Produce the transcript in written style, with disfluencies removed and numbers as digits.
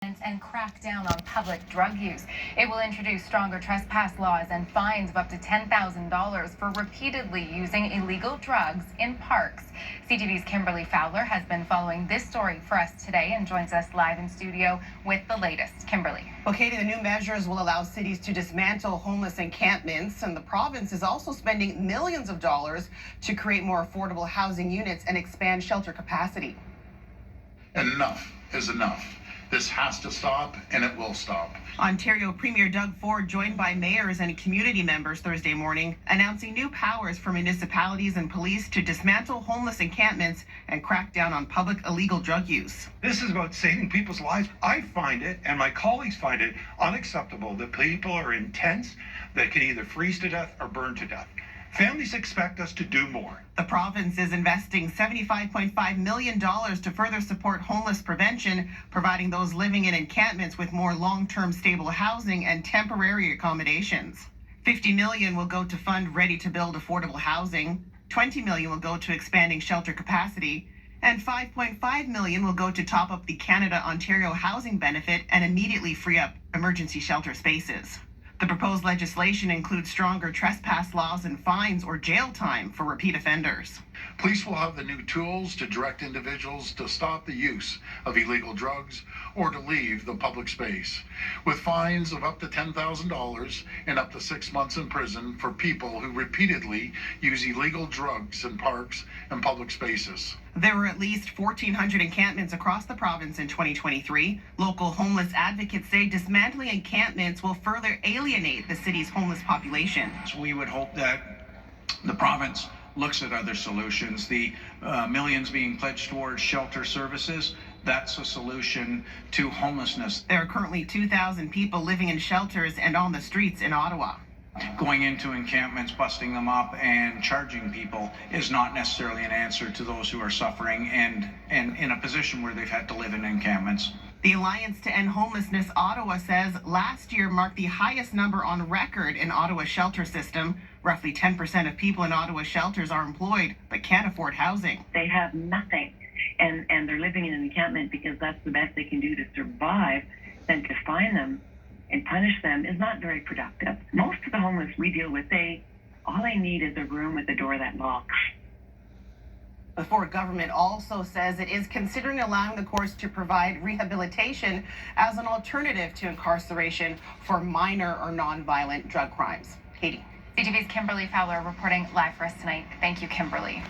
And crack down on public drug use. It will introduce stronger trespass laws and fines of up to $10,000 for repeatedly using illegal drugs in parks. CTV's Kimberly Fowler has been following this story for us today and joins us live in studio with the latest. Kimberly. Well, Katie, the new measures will allow cities to dismantle homeless encampments, and the province is also spending millions of dollars to create more affordable housing units and expand shelter capacity. Enough is enough. This has to stop, and it will stop. Ontario Premier Doug Ford joined by mayors and community members Thursday morning, announcing new powers for municipalities and police to dismantle homeless encampments and crack down on public illegal drug use. This is about saving people's lives. I find it, and my colleagues find it, unacceptable that people are in tents that can either freeze to death or burn to death. Families expect us to do more. The province is investing $75.5 million to further support homeless prevention, providing those living in encampments with more long-term stable housing and temporary accommodations. $50 million will go to fund ready-to-build affordable housing, $20 million will go to expanding shelter capacity, and $5.5 million will go to top up the Canada-Ontario housing benefit and immediately free up emergency shelter spaces. The proposed legislation includes stronger trespass laws and fines or jail time for repeat offenders. Police will have the new tools to direct individuals to stop the use of illegal drugs or to leave the public space, with fines of up to $10,000 and up to 6 months in prison for people who repeatedly use illegal drugs in parks and public spaces. There were at least 1,400 encampments across the province in 2023. Local homeless advocates say dismantling encampments will further alienate the city's homeless population. So we would hope that the province looks at other solutions. The millions being pledged towards shelter services, that's a solution to homelessness. There are currently 2,000 people living in shelters and on the streets in Ottawa. Going into encampments, busting them up, and charging people is not necessarily an answer to those who are suffering and in a position where they've had to live in encampments. The Alliance to End Homelessness Ottawa says last year marked the highest number on record in Ottawa's shelter system. Roughly 10% of people in Ottawa shelters are employed but can't afford housing. They have nothing, and they're living in an encampment because that's the best they can do to survive. Then to fine them and punish them is not very productive. Most of the homeless we deal with, all they need is a room with a door that locks. The Ford government also says it is considering allowing the courts to provide rehabilitation as an alternative to incarceration for minor or non-violent drug crimes. Katie. CTV's Kimberly Fowler reporting live for us tonight. Thank you, Kimberly.